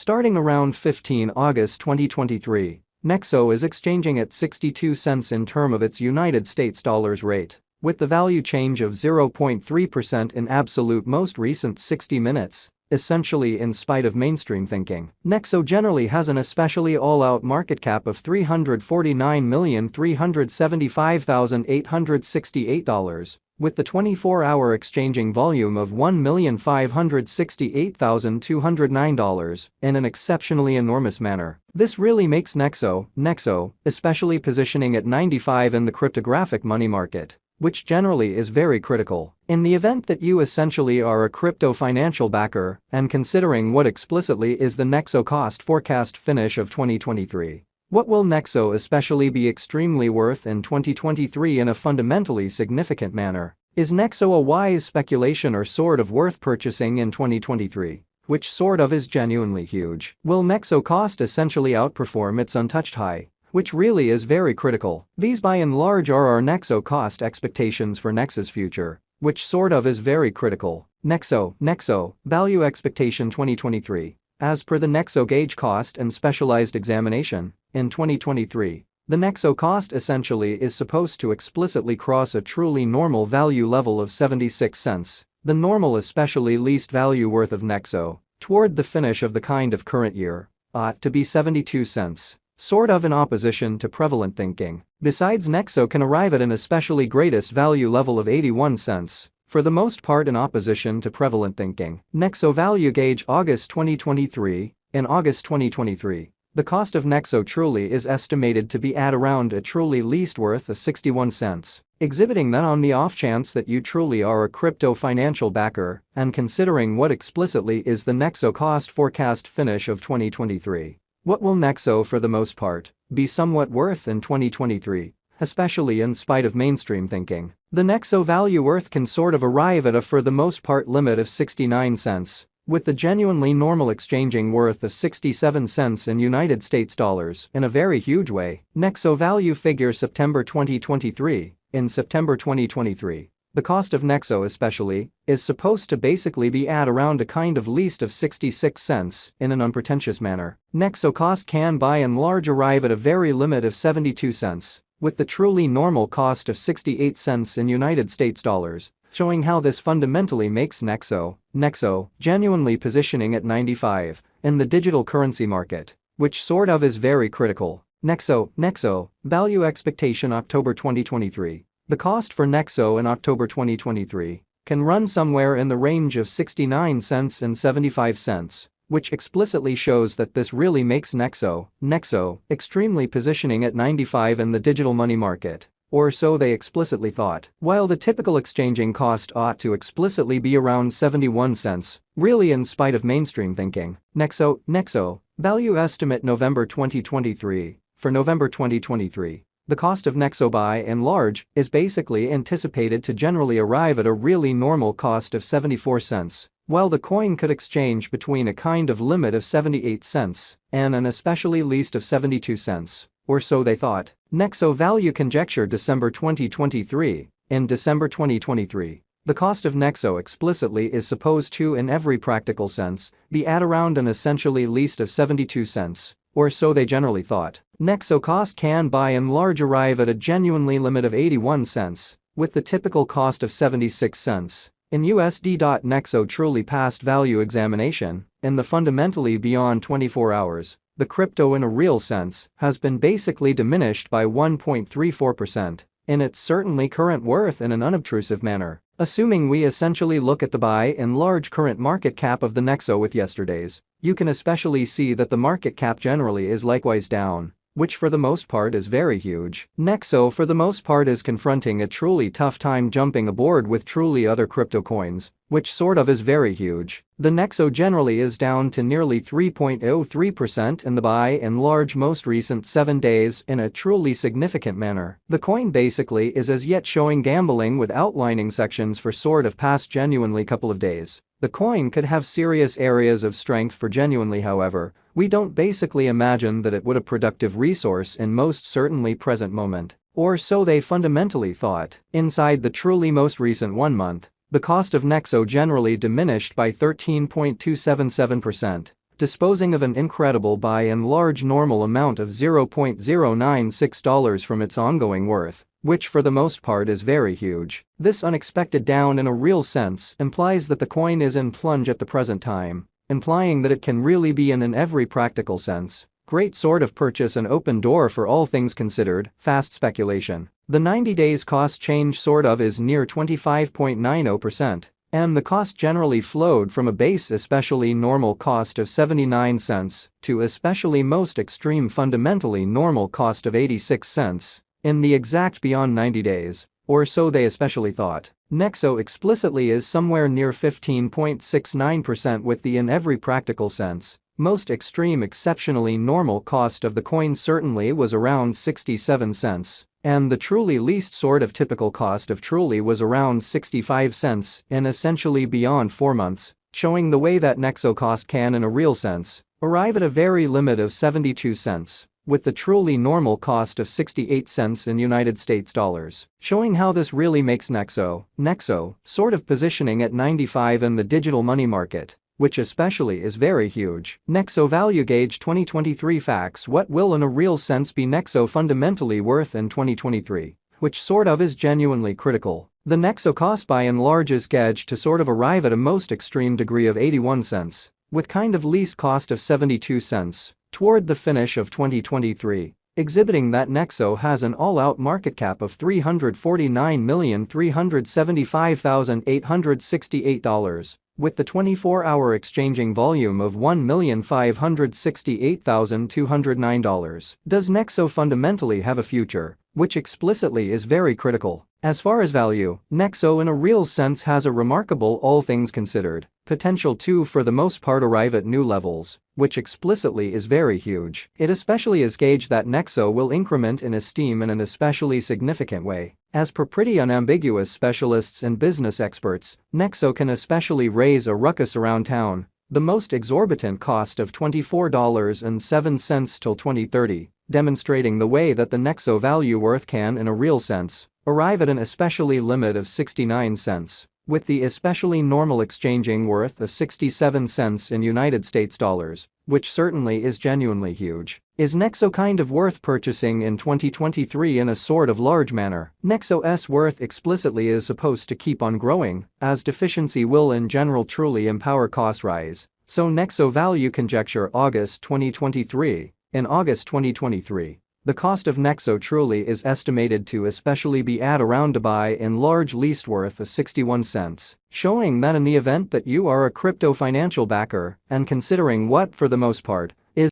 Starting around 15 August 2023, Nexo is exchanging at 62 cents in term of its United States dollars rate, with the value change of 0.3% in absolute most recent 60 minutes, essentially in spite of mainstream thinking. Nexo generally has an especially all-out market cap of $349,375,868, with the 24-hour exchanging volume of $1,568,209 in an exceptionally enormous manner. This really makes Nexo, especially positioning at 95 in the cryptographic money market, which generally is very critical. In the event that you essentially are a crypto financial backer and considering what explicitly is the Nexo cost forecast finish of 2023. What will Nexo especially be extremely worth in 2023 in a fundamentally significant manner? Is Nexo a wise speculation or sort of worth purchasing in 2023? Which sort of is genuinely huge? Will Nexo cost essentially outperform its untouched high? Which really is very critical. These by and large are our Nexo cost expectations for Nexo's future, which sort of is very critical. Nexo, value expectation 2023. As per the Nexo gauge cost and specialized examination, in 2023, the Nexo cost essentially is supposed to explicitly cross a truly normal value level of 76 cents, the normal especially least value worth of Nexo, toward the finish of the kind of current year, ought to be 72 cents. Sort of in opposition to prevalent thinking. Besides, Nexo can arrive at an especially greatest value level of 81 cents, for the most part in opposition to prevalent thinking. Nexo value gauge August 2023. In August 2023, the cost of Nexo truly is estimated to be at around a truly least worth of 61 cents, exhibiting that on the off chance that you truly are a crypto financial backer and considering what explicitly is the Nexo cost forecast finish of 2023. What will Nexo for the most part be somewhat worth in 2023, especially in spite of mainstream thinking? The Nexo value worth can sort of arrive at a for the most part limit of 69 cents, with the genuinely normal exchanging worth of 67 cents in United States dollars in a very huge way. Nexo value figure September 2023. In September 2023, the cost of Nexo especially is supposed to basically be at around a kind of least of 66 cents in an unpretentious manner. Nexo cost can by and large arrive at a very limit of 72 cents, with the truly normal cost of 68 cents in United States dollars, showing how this fundamentally makes Nexo genuinely positioning at 95 in the digital currency market, which sort of is very critical. Nexo, value expectation October 2023. The cost for Nexo in October 2023 can run somewhere in the range of 69 cents and 75 cents, which explicitly shows that this really makes Nexo extremely positioning at 95 in the digital money market, or so they explicitly thought. While the typical exchanging cost ought to explicitly be around 71 cents, really in spite of mainstream thinking. Nexo, value estimate November 2023. For November 2023. The cost of Nexo by and large is basically anticipated to generally arrive at a really normal cost of 74 cents, while the coin could exchange between a kind of limit of 78 cents and an especially least of 72 cents, or so they thought. Nexo value conjecture December 2023. In December 2023, the cost of Nexo explicitly is supposed to in every practical sense be at around an essentially least of 72 cents. Or so they generally thought. Nexo cost can by and large arrive at a genuinely limit of 81 cents, with the typical cost of 76 cents. In USD. Nexo truly passed value examination, in the fundamentally beyond 24 hours, the crypto in a real sense has been basically diminished by 1.34% in its certainly current worth in an unobtrusive manner. Assuming we essentially look at the by and large current market cap of the Nexo with yesterday's, you can especially see that the market cap generally is likewise down, which for the most part is very huge. Nexo for the most part is confronting a truly tough time jumping aboard with truly other crypto coins, which sort of is very huge. The Nexo generally is down to nearly 3.03% in the by and large most recent 7 days in a truly significant manner. The coin basically is as yet showing gambling with outlining sections for sort of past genuinely couple of days. The coin could have serious areas of strength for genuinely, however, we don't basically imagine that it would a productive resource in most certainly present moment, or so they fundamentally thought. Inside the truly most recent 1 month, the cost of Nexo generally diminished by 13.277%, disposing of an incredible by and large normal amount of $0.096 from its ongoing worth, which for the most part is very huge. This unexpected down in a real sense implies that the coin is in plunge at the present time, implying that it can really be in every practical sense. Great sort of purchase and open door for all things considered, fast speculation. The 90 days cost change sort of is near 25.90%. And the cost generally flowed from a base especially normal cost of 79 cents to especially most extreme fundamentally normal cost of 86 cents in the exact beyond 90 days, or so they especially thought. Nexo explicitly is somewhere near 15.69% with the in every practical sense most extreme exceptionally normal cost of the coin certainly was around 67 cents. And the truly least sort of typical cost of truly was around 65 cents in essentially beyond 4 months, showing the way that Nexo cost can in a real sense arrive at a very limit of 72 cents, with the truly normal cost of 68 cents in United States dollars, showing how this really makes Nexo sort of positioning at 95 in the digital money market, which especially is very huge. Nexo Value Gauge 2023 Facts. What will in a real sense be Nexo fundamentally worth in 2023? Which sort of is genuinely critical. The Nexo cost by and large is gauged to sort of arrive at a most extreme degree of 81 cents, with kind of least cost of 72 cents, toward the finish of 2023, exhibiting that Nexo has an all-out market cap of $349,375,868. With the 24-hour exchanging volume of $1,568,209. Does Nexo fundamentally have a future? Which explicitly is very critical. As far as value, Nexo in a real sense has a remarkable all things considered potential to for the most part arrive at new levels, which explicitly is very huge. It especially is gauged that Nexo will increment in esteem in an especially significant way. As per pretty unambiguous specialists and business experts, Nexo can especially raise a ruckus around town. The most exorbitant cost of $24.07 till 2030, demonstrating the way that the Nexo value worth can in a real sense arrive at an especially limit of 69 cents, with the especially normal exchanging worth of 67 cents in United States dollars, which certainly is genuinely huge. Is Nexo kind of worth purchasing in 2023 in a sort of large manner? Nexo's worth explicitly is supposed to keep on growing, as deficiency will in general truly empower cost rise. So Nexo value conjecture August 2023. In August 2023, the cost of Nexo truly is estimated to especially be at around a by and large least worth of 61 cents, showing that in the event that you are a crypto financial backer and considering what for the most part is